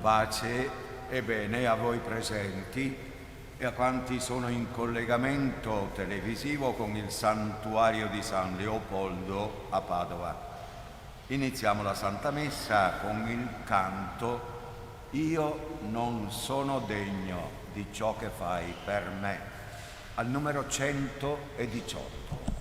Pace e bene a voi presenti e a quanti sono in collegamento televisivo con il santuario di San Leopoldo a Padova. Iniziamo la Santa Messa con il canto Io non sono degno di ciò che fai per me, al numero 118.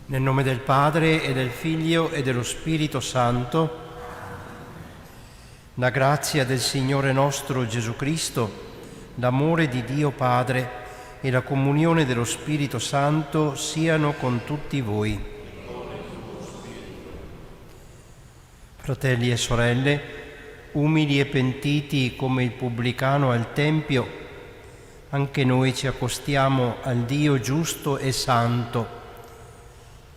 Nel nome del Padre e del Figlio e dello Spirito Santo, la grazia del Signore nostro Gesù Cristo, l'amore di Dio Padre e la comunione dello Spirito Santo siano con tutti voi. Fratelli e sorelle, umili e pentiti come il pubblicano al Tempio, anche noi ci accostiamo al Dio giusto e santo,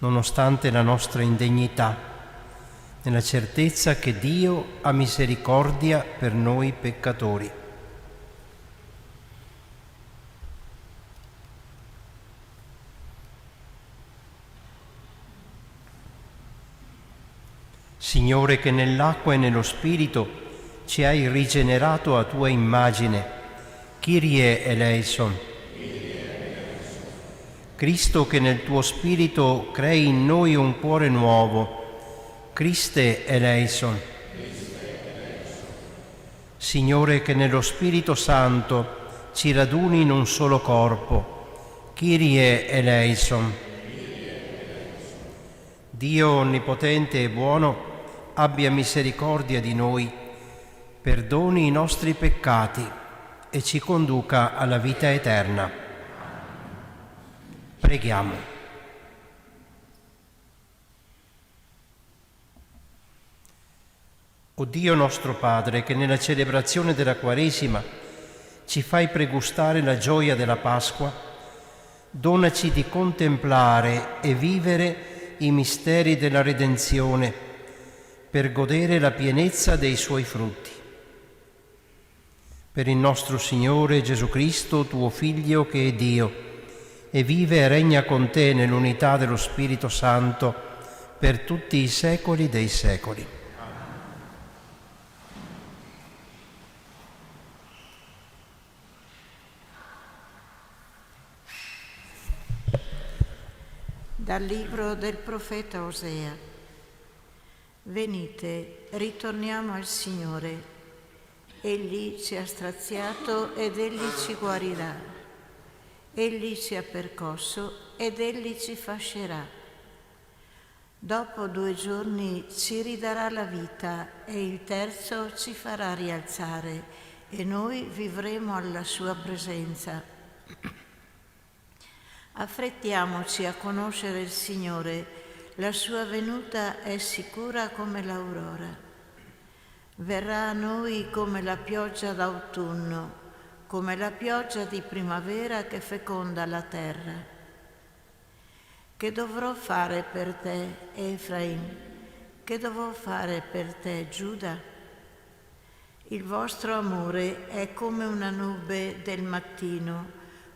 nonostante la nostra indegnità, nella certezza che Dio ha misericordia per noi peccatori. Signore, che nell'acqua e nello Spirito ci hai rigenerato a tua immagine, Kyrie eleison. Cristo, che nel tuo Spirito crei in noi un cuore nuovo, Christe eleison. Signore, che nello Spirito Santo ci raduni in un solo corpo, Kyrie eleison. Dio onnipotente e buono, abbia misericordia di noi, perdoni i nostri peccati e ci conduca alla vita eterna. Preghiamo. O Dio nostro Padre, che nella celebrazione della Quaresima ci fai pregustare la gioia della Pasqua, donaci di contemplare e vivere i misteri della redenzione per godere la pienezza dei suoi frutti. Per il nostro Signore Gesù Cristo, tuo Figlio, che è Dio, e vive e regna con te nell'unità dello Spirito Santo per tutti i secoli dei secoli. Dal libro del profeta Osea. Venite, ritorniamo al Signore. Egli ci ha straziato ed Egli ci guarirà. Egli ci ha percosso ed Egli ci fascerà. Dopo 2 giorni ci ridarà la vita e il terzo ci farà rialzare e noi vivremo alla sua presenza. Affrettiamoci a conoscere il Signore, la sua venuta è sicura come l'aurora. Verrà a noi come la pioggia d'autunno, come la pioggia di primavera che feconda la terra. Che dovrò fare per te, Efraim? Che dovrò fare per te, Giuda? Il vostro amore è come una nube del mattino,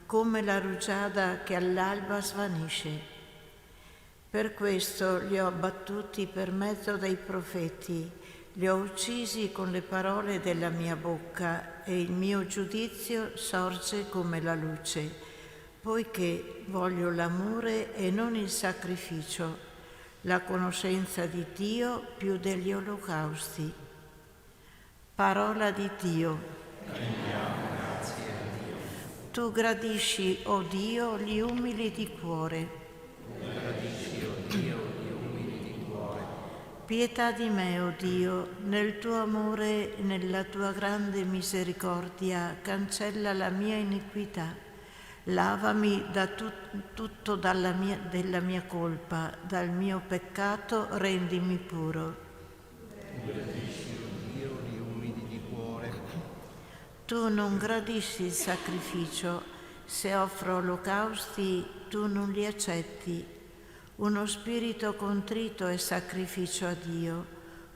come la rugiada che all'alba svanisce. Per questo li ho abbattuti per mezzo dei profeti, li ho uccisi con le parole della mia bocca e il mio giudizio sorge come la luce. Poiché voglio l'amore e non il sacrificio, la conoscenza di Dio più degli olocausti. Parola di Dio. Rendiamo grazie a Dio. Tu gradisci, o Dio, gli umili di cuore. Tu gradisci, o Dio, gli umili di cuore. Pietà di me, o Dio, nel tuo amore e nella tua grande misericordia, cancella la mia iniquità. Lavami da tutto della mia colpa, dal mio peccato rendimi puro. Tu gradisci, o Dio, gli umili di cuore. Tu non gradisci il sacrificio, se offro olocausti tu non li accetti. Uno spirito contrito è sacrificio a Dio,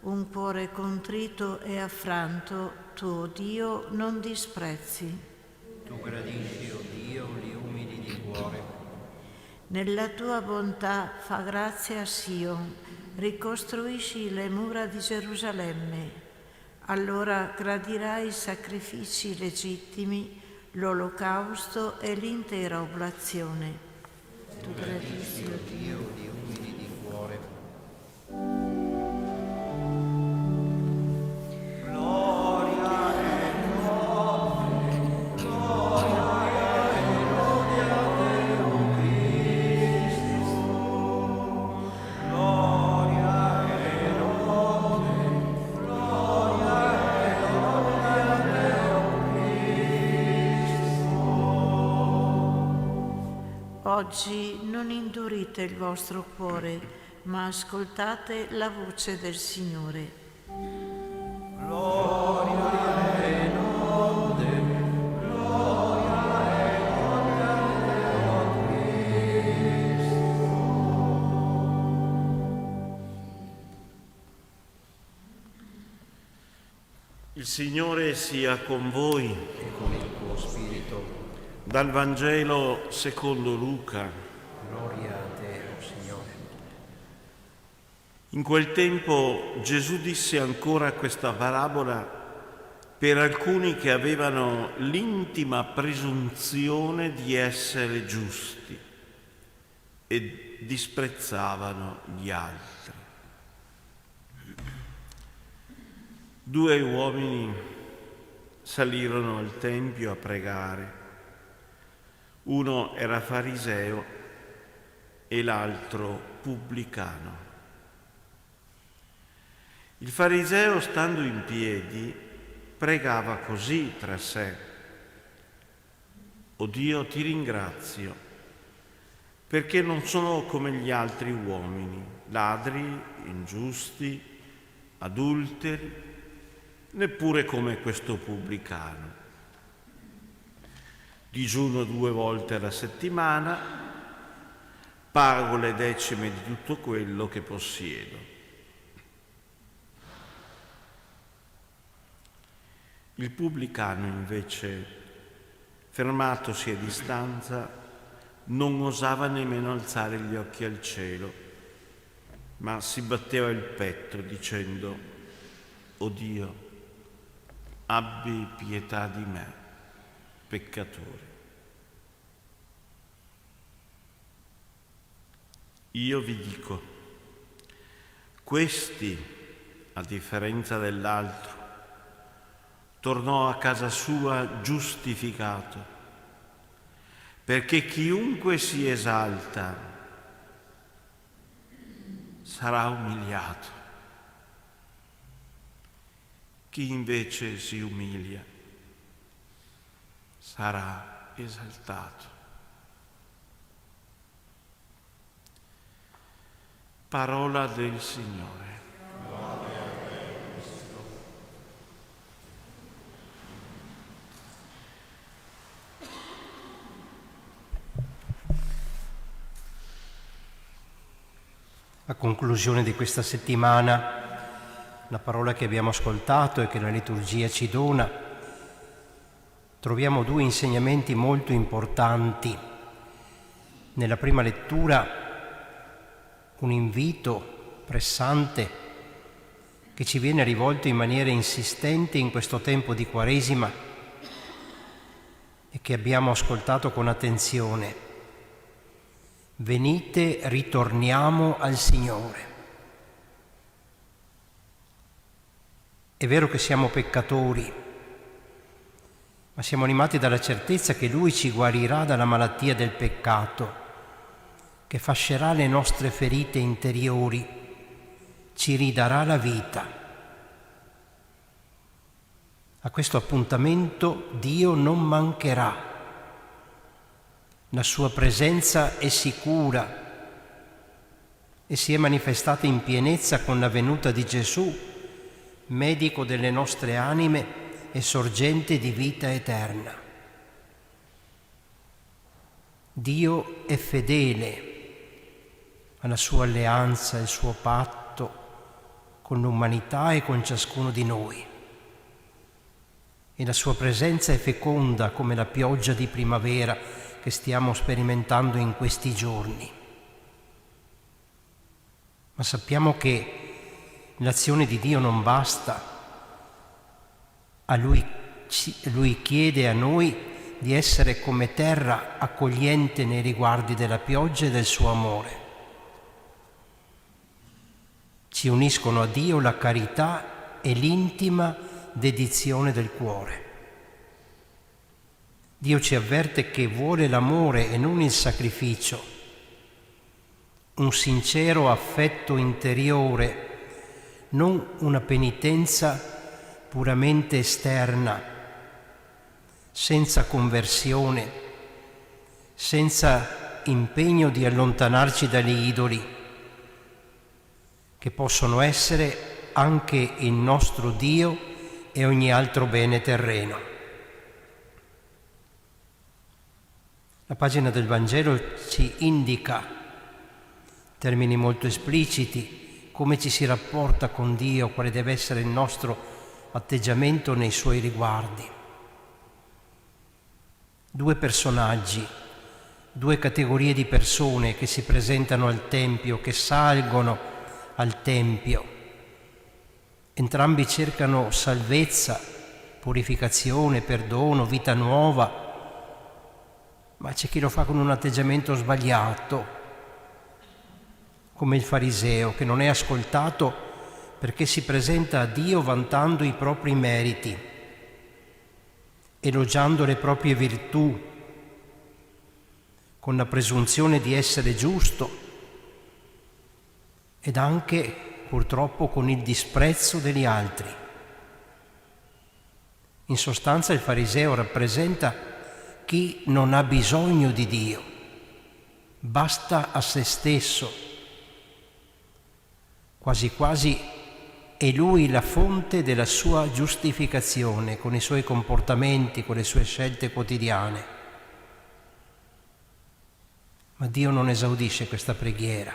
un cuore contrito e affranto tu, o Dio, non disprezzi. Tu gradisci, o Dio, gli umili di cuore. Nella tua bontà fa grazia a Sion, ricostruisci le mura di Gerusalemme. Allora gradirai i sacrifici legittimi, l'olocausto e l'intera oblazione. Tu gradisci, o Dio, gli umili di cuore. Oggi non indurite il vostro cuore, ma ascoltate la voce del Signore. Gloria e lode, gloria e lode a Cristo. Il Signore sia con voi. E con il tuo spirito. Dal Vangelo secondo Luca. Gloria a te, o Signore. In quel tempo Gesù disse ancora questa parabola per alcuni che avevano l'intima presunzione di essere giusti e disprezzavano gli altri. 2 uomini salirono al tempio a pregare. Uno era fariseo e l'altro pubblicano. Il fariseo, stando in piedi, pregava così tra sé: «O Dio, ti ringrazio, perché non sono come gli altri uomini, ladri, ingiusti, adulteri, neppure come questo pubblicano. Digiuno 2 volte alla settimana, pago le decime di tutto quello che possiedo». Il pubblicano, invece, fermatosi a distanza, non osava nemmeno alzare gli occhi al cielo, ma si batteva il petto dicendo: «O Dio, abbi pietà di me, peccatore». Io vi dico, questi, a differenza dell'altro, tornò a casa sua giustificato, perché chiunque si esalta sarà umiliato. Chi invece si umilia sarà esaltato. Parola del Signore. A conclusione di questa settimana, la parola che abbiamo ascoltato e che la liturgia ci dona, troviamo due insegnamenti molto importanti. Nella prima lettura un invito pressante che ci viene rivolto in maniera insistente in questo tempo di Quaresima e che abbiamo ascoltato con attenzione. Venite, ritorniamo al Signore. È vero che siamo peccatori, ma siamo animati dalla certezza che Lui ci guarirà dalla malattia del peccato, che fascerà le nostre ferite interiori, ci ridarà la vita. A questo appuntamento Dio non mancherà. La sua presenza è sicura e si è manifestata in pienezza con la venuta di Gesù, medico delle nostre anime e sorgente di vita eterna. Dio è fedele alla sua alleanza, il suo patto con l'umanità e con ciascuno di noi. E la sua presenza è feconda come la pioggia di primavera che stiamo sperimentando in questi giorni. Ma sappiamo che l'azione di Dio non basta. Lui chiede a noi di essere come terra accogliente nei riguardi della pioggia e del suo amore. Ci uniscono a Dio la carità e l'intima dedizione del cuore. Dio ci avverte che vuole l'amore e non il sacrificio, un sincero affetto interiore, non una penitenza puramente esterna, senza conversione, senza impegno di allontanarci dagli idoli, che possono essere anche il nostro Dio e ogni altro bene terreno. La pagina del Vangelo ci indica, in termini molto espliciti, come ci si rapporta con Dio, quale deve essere il nostro atteggiamento nei suoi riguardi. Due personaggi, due categorie di persone che si presentano al Tempio, che salgono al Tempio. Entrambi cercano salvezza, purificazione, perdono, vita nuova, ma c'è chi lo fa con un atteggiamento sbagliato, come il fariseo che non è ascoltato perché si presenta a Dio vantando i propri meriti, elogiando le proprie virtù, con la presunzione di essere giusto ed anche purtroppo con il disprezzo degli altri. In sostanza il fariseo rappresenta chi non ha bisogno di Dio, basta a se stesso. Quasi quasi è lui la fonte della sua giustificazione con i suoi comportamenti, con le sue scelte quotidiane. Ma Dio non esaudisce questa preghiera.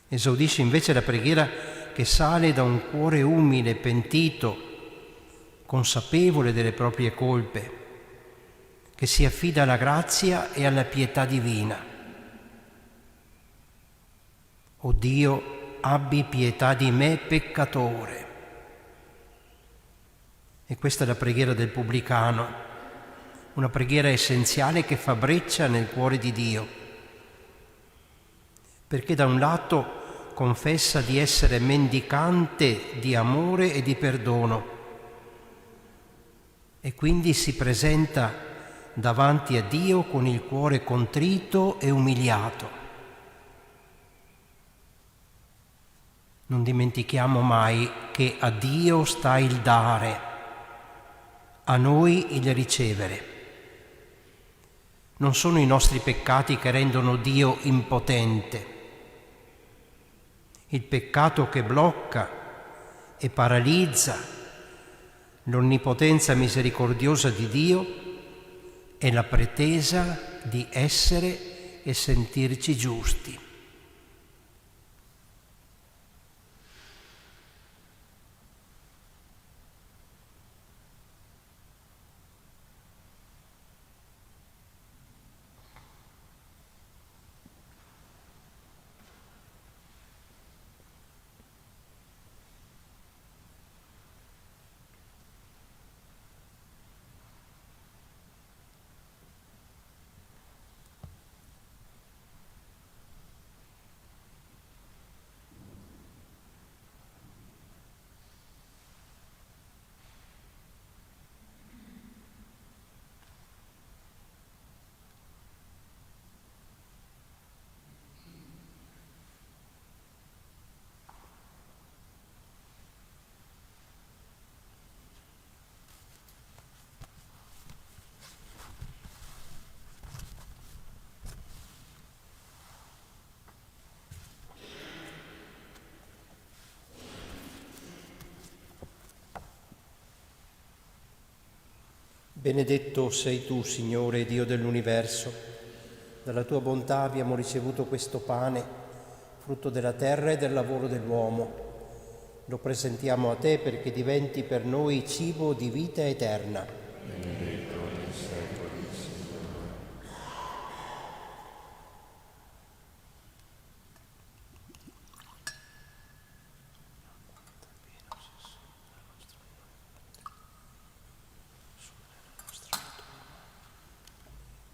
Esaudisce invece la preghiera che sale da un cuore umile, pentito, consapevole delle proprie colpe, che si affida alla grazia e alla pietà divina. O Dio, abbi pietà di me peccatore. E questa è la preghiera del pubblicano, una preghiera essenziale che fa breccia nel cuore di Dio, perché da un lato confessa di essere mendicante di amore e di perdono e quindi si presenta davanti a Dio con il cuore contrito e umiliato. Non dimentichiamo mai che a Dio sta il dare, a noi il ricevere. Non sono i nostri peccati che rendono Dio impotente. Il peccato che blocca e paralizza l'onnipotenza misericordiosa di Dio è la pretesa di essere e sentirci giusti. Benedetto sei tu, Signore, Dio dell'universo. Dalla tua bontà abbiamo ricevuto questo pane, frutto della terra e del lavoro dell'uomo. Lo presentiamo a te perché diventi per noi cibo di vita eterna. Benedetto nei secoli, Signore.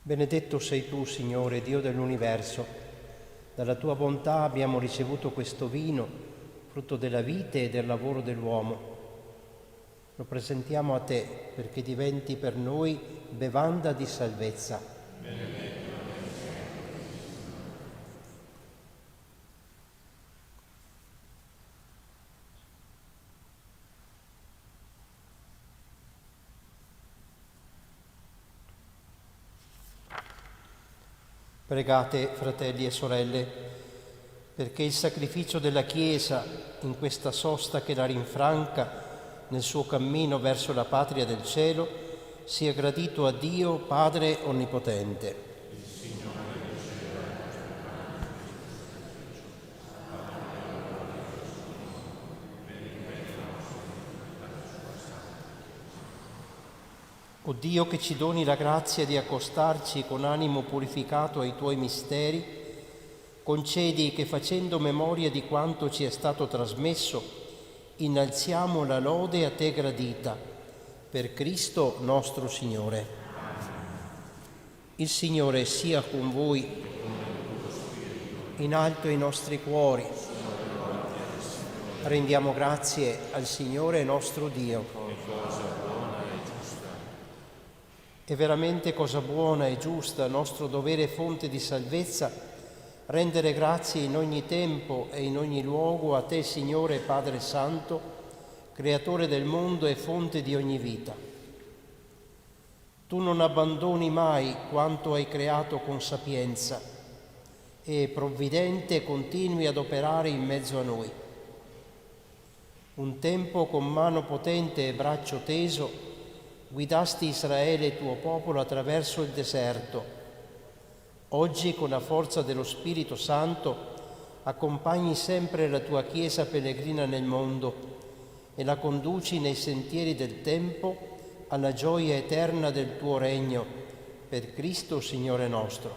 Benedetto sei tu, Signore, Dio dell'universo. Dalla tua bontà abbiamo ricevuto questo vino, frutto della vite e del lavoro dell'uomo. Lo presentiamo a te perché diventi per noi bevanda di salvezza. Pregate, fratelli e sorelle, perché il sacrificio della Chiesa in questa sosta che la rinfranca nel suo cammino verso la patria del cielo sia gradito a Dio Padre Onnipotente. O Dio, che ci doni la grazia di accostarci con animo purificato ai Tuoi misteri, concedi che, facendo memoria di quanto ci è stato trasmesso, innalziamo la lode a Te gradita, per Cristo nostro Signore. Il Signore sia con voi, in alto i nostri cuori. Rendiamo grazie al Signore nostro Dio. È veramente cosa buona e giusta, nostro dovere e fonte di salvezza, rendere grazie in ogni tempo e in ogni luogo a Te, Signore Padre Santo, Creatore del mondo e fonte di ogni vita. Tu non abbandoni mai quanto hai creato con sapienza e, provvidente, continui ad operare in mezzo a noi. Un tempo con mano potente e braccio teso guidasti Israele, tuo popolo, attraverso il deserto. Oggi, con la forza dello Spirito Santo, accompagni sempre la tua Chiesa pellegrina nel mondo e la conduci nei sentieri del tempo alla gioia eterna del tuo regno, per Cristo Signore nostro.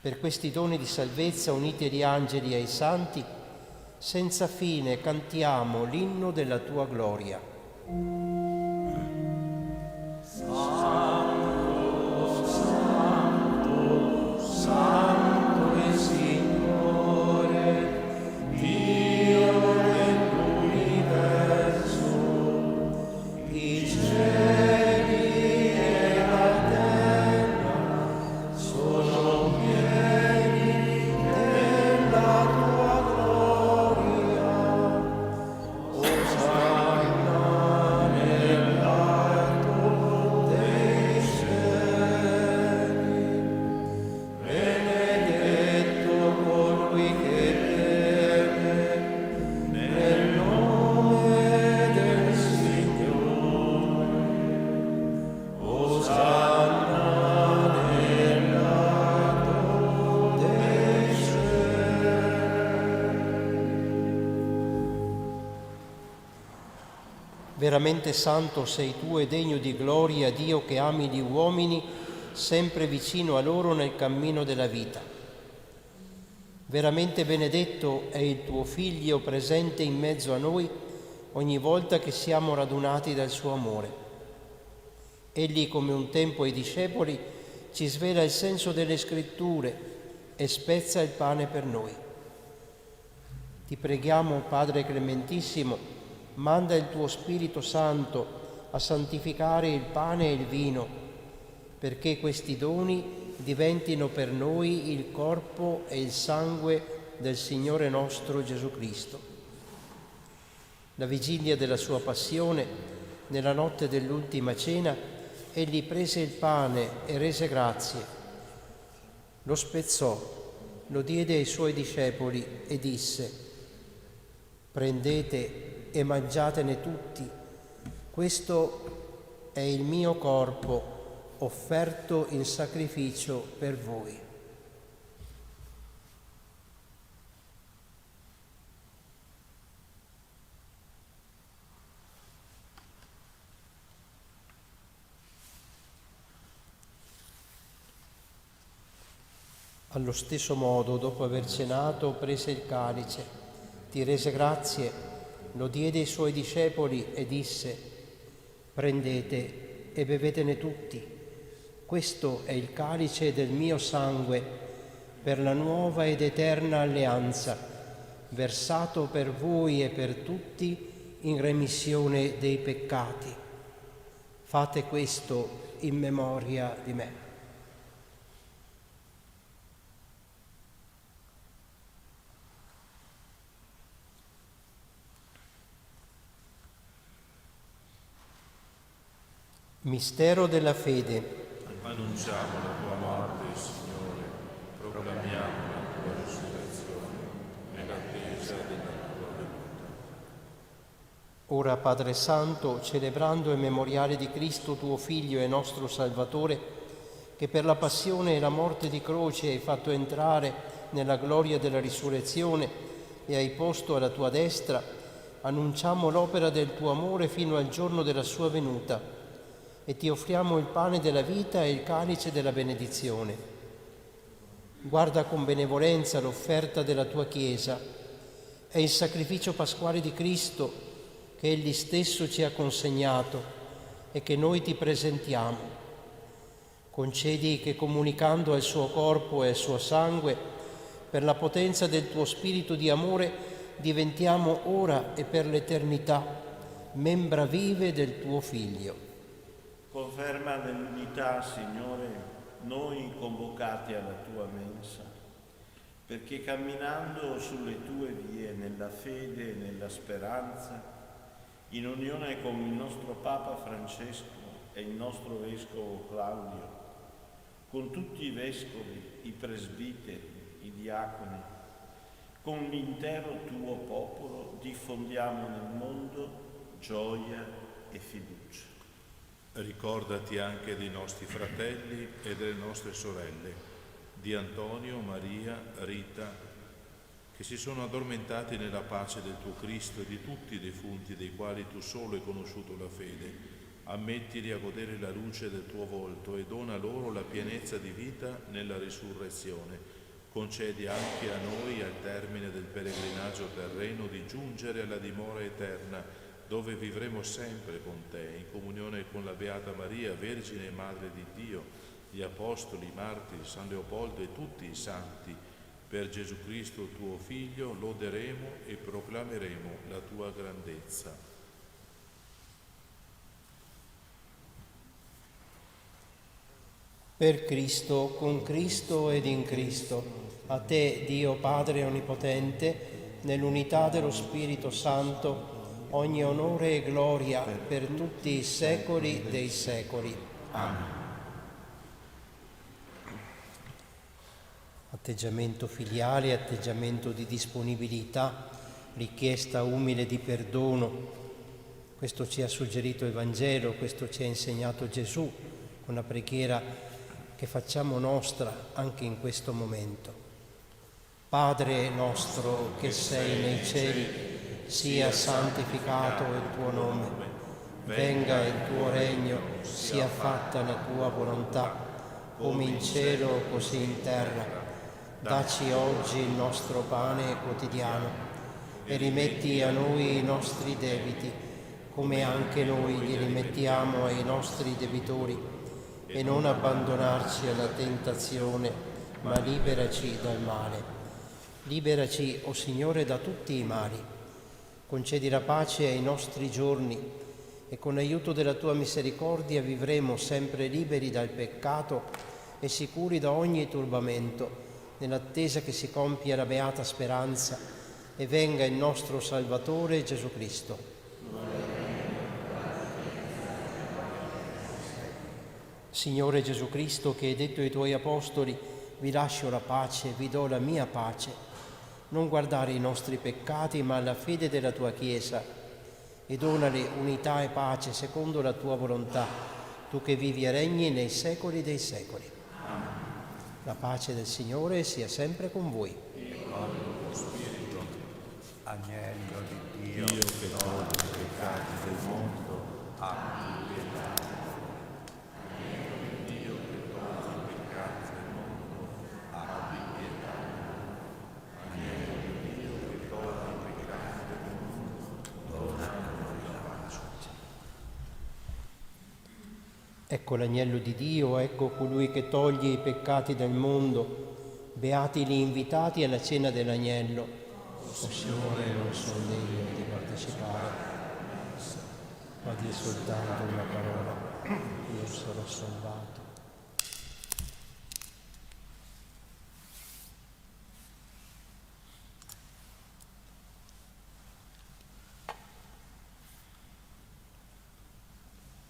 Per questi doni di salvezza, uniti agli angeli e ai santi, senza fine cantiamo l'inno della tua gloria. Sono pieni della tua gloria. Veramente santo sei tu e degno di gloria, Dio che ami gli uomini, sempre vicino a loro nel cammino della vita. Veramente benedetto è il tuo Figlio presente in mezzo a noi ogni volta che siamo radunati dal suo amore. Egli, come un tempo ai discepoli, ci svela il senso delle Scritture e spezza il pane per noi. Ti preghiamo, Padre Clementissimo, manda il tuo Spirito Santo a santificare il pane e il vino, perché questi doni diventino per noi il corpo e il sangue del Signore nostro Gesù Cristo. La vigilia della sua passione, nella notte dell'ultima cena, egli prese il pane e rese grazie. Lo spezzò, lo diede ai suoi discepoli e disse: prendete e mangiatene tutti, questo è il mio corpo offerto in sacrificio per voi. Allo stesso modo, dopo aver cenato, prese il calice, ti rese grazie, lo diede ai suoi discepoli e disse: prendete e bevetene tutti, questo è il calice del mio sangue per la nuova ed eterna alleanza, versato per voi e per tutti in remissione dei peccati. Fate questo in memoria di me. Mistero della fede. Annunciamo la tua morte, Signore, proclamiamo la tua risurrezione nell'attesa della tua venuta. Ora, Padre Santo, celebrando il memoriale di Cristo, tuo Figlio e nostro Salvatore, che per la passione e la morte di croce hai fatto entrare nella gloria della risurrezione e hai posto alla tua destra, annunciamo l'opera del tuo amore fino al giorno della sua venuta. E ti offriamo il pane della vita e il calice della benedizione. Guarda con benevolenza l'offerta della tua Chiesa e il sacrificio pasquale di Cristo che Egli stesso ci ha consegnato e che noi ti presentiamo. Concedi che, comunicando al suo corpo e al suo sangue, per la potenza del tuo Spirito di amore, diventiamo ora e per l'eternità membra vive del tuo Figlio. Conferma nell'unità, Signore, noi convocati alla tua mensa, perché camminando sulle tue vie nella fede e nella speranza, in unione con il nostro Papa Francesco e il nostro Vescovo Claudio, con tutti i vescovi, i presbiteri, i diaconi, con l'intero tuo popolo, diffondiamo nel mondo gioia e fiducia. Ricordati anche dei nostri fratelli e delle nostre sorelle, di Antonio, Maria, Rita, che si sono addormentati nella pace del tuo Cristo, e di tutti i defunti dei quali tu solo hai conosciuto la fede. Ammettili a godere la luce del tuo volto e dona loro la pienezza di vita nella risurrezione. Concedi anche a noi, al termine del pellegrinaggio terreno, di giungere alla dimora eterna, dove vivremo sempre con te, in comunione con la Beata Maria, Vergine e Madre di Dio, gli Apostoli, i Martiri, San Leopoldo e tutti i Santi. Per Gesù Cristo, tuo Figlio, loderemo e proclameremo la tua grandezza. Per Cristo, con Cristo ed in Cristo, a te, Dio Padre Onnipotente, nell'unità dello Spirito Santo, ogni onore e gloria per tutti i secoli dei secoli. Amen. Atteggiamento filiale, atteggiamento di disponibilità, richiesta umile di perdono. Questo ci ha suggerito il Vangelo, questo ci ha insegnato Gesù, una preghiera che facciamo nostra anche in questo momento. Padre nostro che sei nei cieli, sia santificato il tuo nome, venga il tuo regno, sia fatta la tua volontà, come in cielo così in terra. Dacci oggi il nostro pane quotidiano e rimetti a noi i nostri debiti, come anche noi li rimettiamo ai nostri debitori, e non abbandonarci alla tentazione, ma liberaci dal male. Liberaci, o Signore, da tutti i mali. Concedi la pace ai nostri giorni e con l'aiuto della tua misericordia vivremo sempre liberi dal peccato e sicuri da ogni turbamento, nell'attesa che si compia la beata speranza e venga il nostro Salvatore Gesù Cristo. Signore Gesù Cristo, che hai detto ai tuoi apostoli: vi lascio la pace, vi do la mia pace, non guardare i nostri peccati ma alla fede della tua Chiesa, e donale unità e pace secondo la tua volontà, tu che vivi e regni nei secoli dei secoli. Amen. La pace del Signore sia sempre con voi. E con il tuo spirito. Agnello di Dio, che toglie i peccati del mondo, abbi pietà. Agnello di Dio che toglie i peccati del mondo, abbi pietà. Agnello di Dio che toglie i peccati del mondo, dona a noi la pace. Ecco l'agnello di Dio, ecco colui che toglie i peccati del mondo. Beati gli invitati alla cena dell'agnello. O Signore, non sono degno di partecipare, ma di soltanto una parola, io sarò salvato.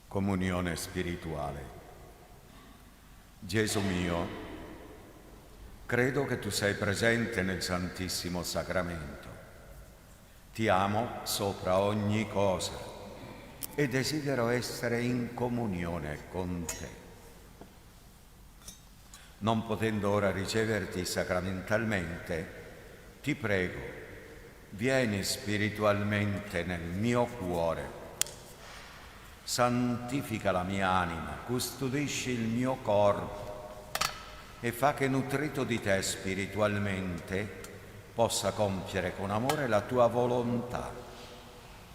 Comunione spirituale. Gesù mio, credo che tu sei presente nel Santissimo Sacramento. Ti amo sopra ogni cosa e desidero essere in comunione con te. Non potendo ora riceverti sacramentalmente, ti prego, vieni spiritualmente nel mio cuore. Santifica la mia anima, custodisci il mio corpo e fa che, nutrito di te spiritualmente, possa compiere con amore la tua volontà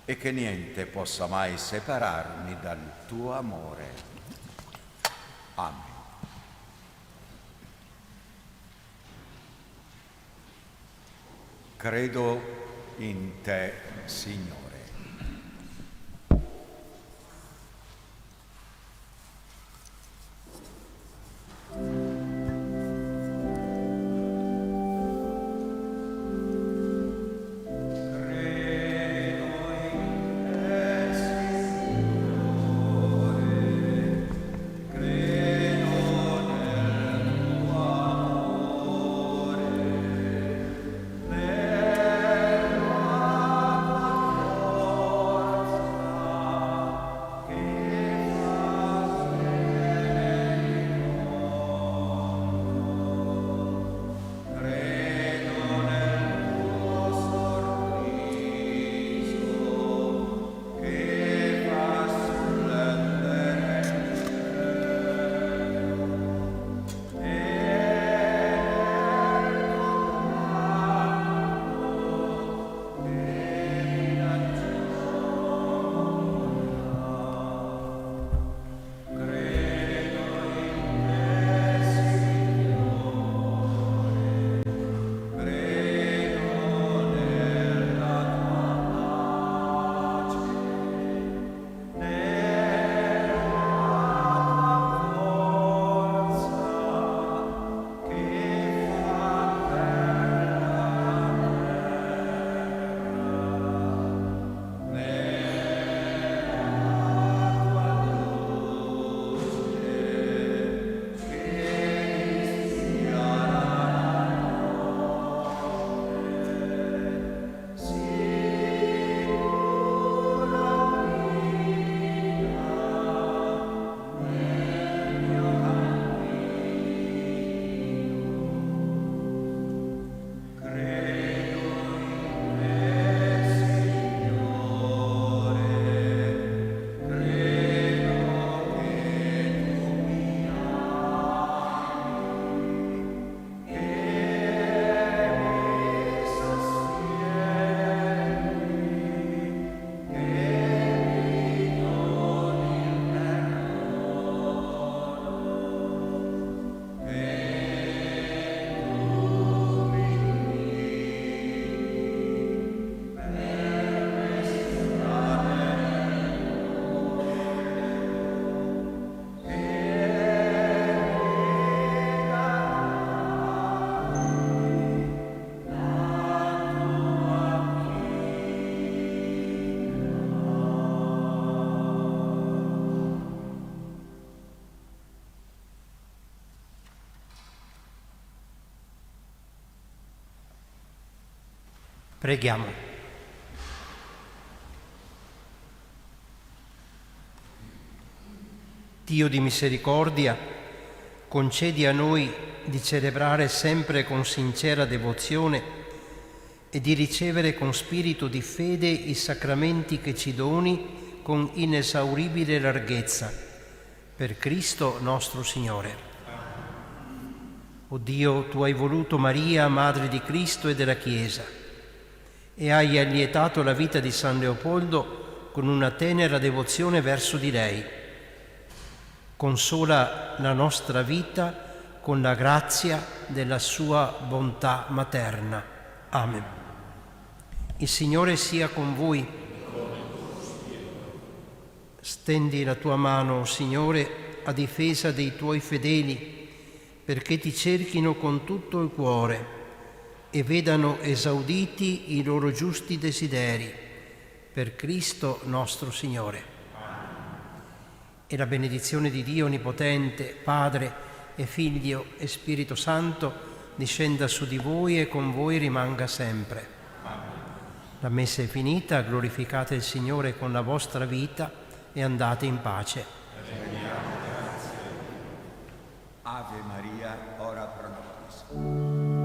e che niente possa mai separarmi dal tuo amore. Amen. Credo in te, Signore. Preghiamo. Dio di misericordia, concedi a noi di celebrare sempre con sincera devozione e di ricevere con spirito di fede i sacramenti che ci doni con inesauribile larghezza. Per Cristo nostro Signore. O Dio, Tu hai voluto Maria, Madre di Cristo e della Chiesa, e hai allietato la vita di San Leopoldo con una tenera devozione verso di lei. Consola la nostra vita con la grazia della sua bontà materna. Amen. Il Signore sia con voi. Stendi la tua mano, Signore, a difesa dei tuoi fedeli, perché ti cerchino con tutto il cuore e vedano esauditi i loro giusti desideri. Per Cristo nostro Signore. E la benedizione di Dio Onnipotente, Padre e Figlio e Spirito Santo, discenda su di voi e con voi rimanga sempre. La messa è finita, glorificate il Signore con la vostra vita e andate in pace. Ave Maria, ora pro nobis.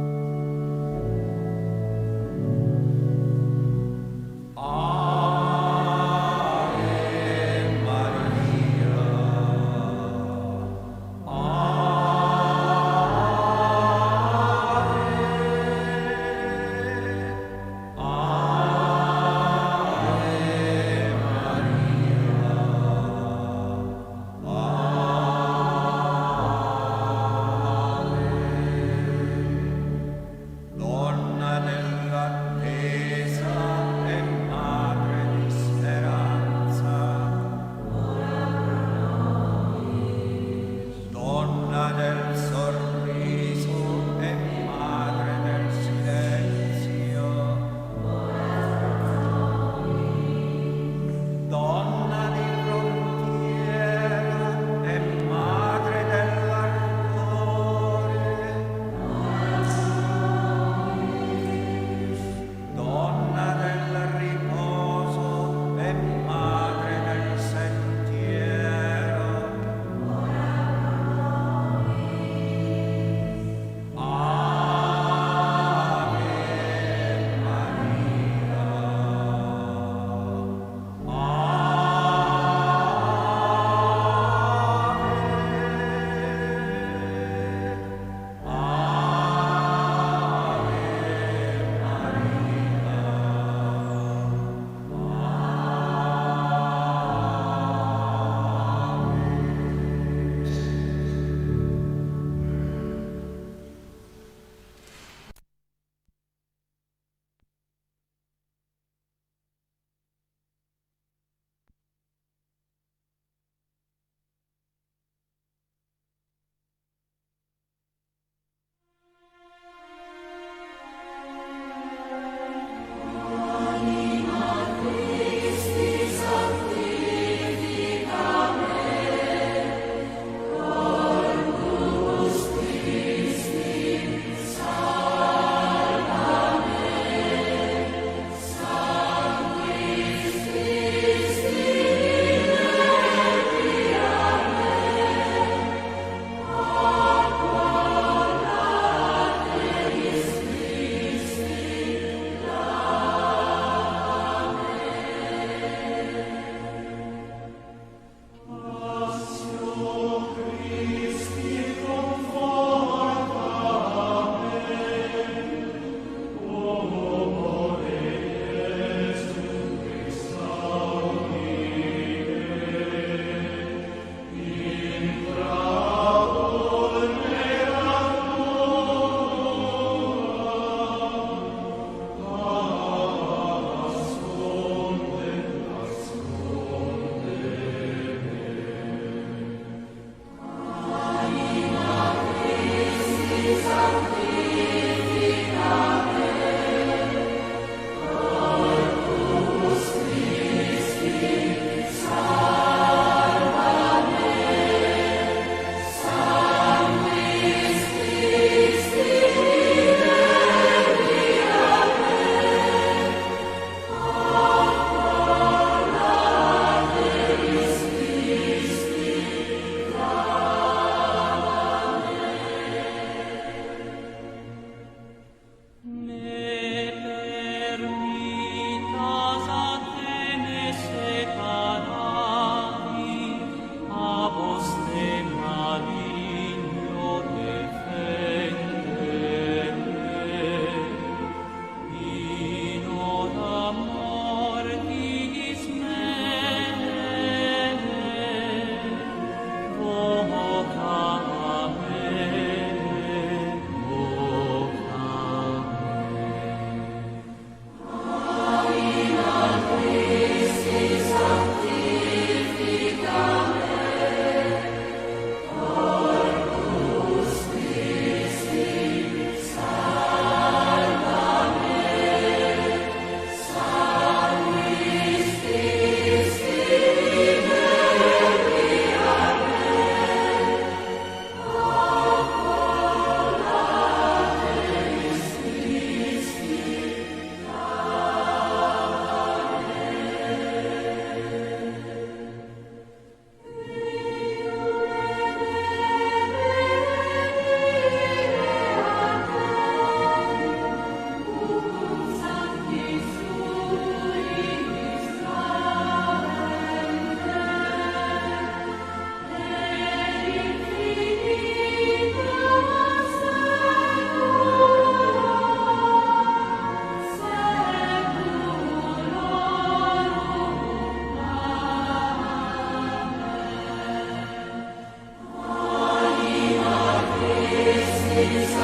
Christi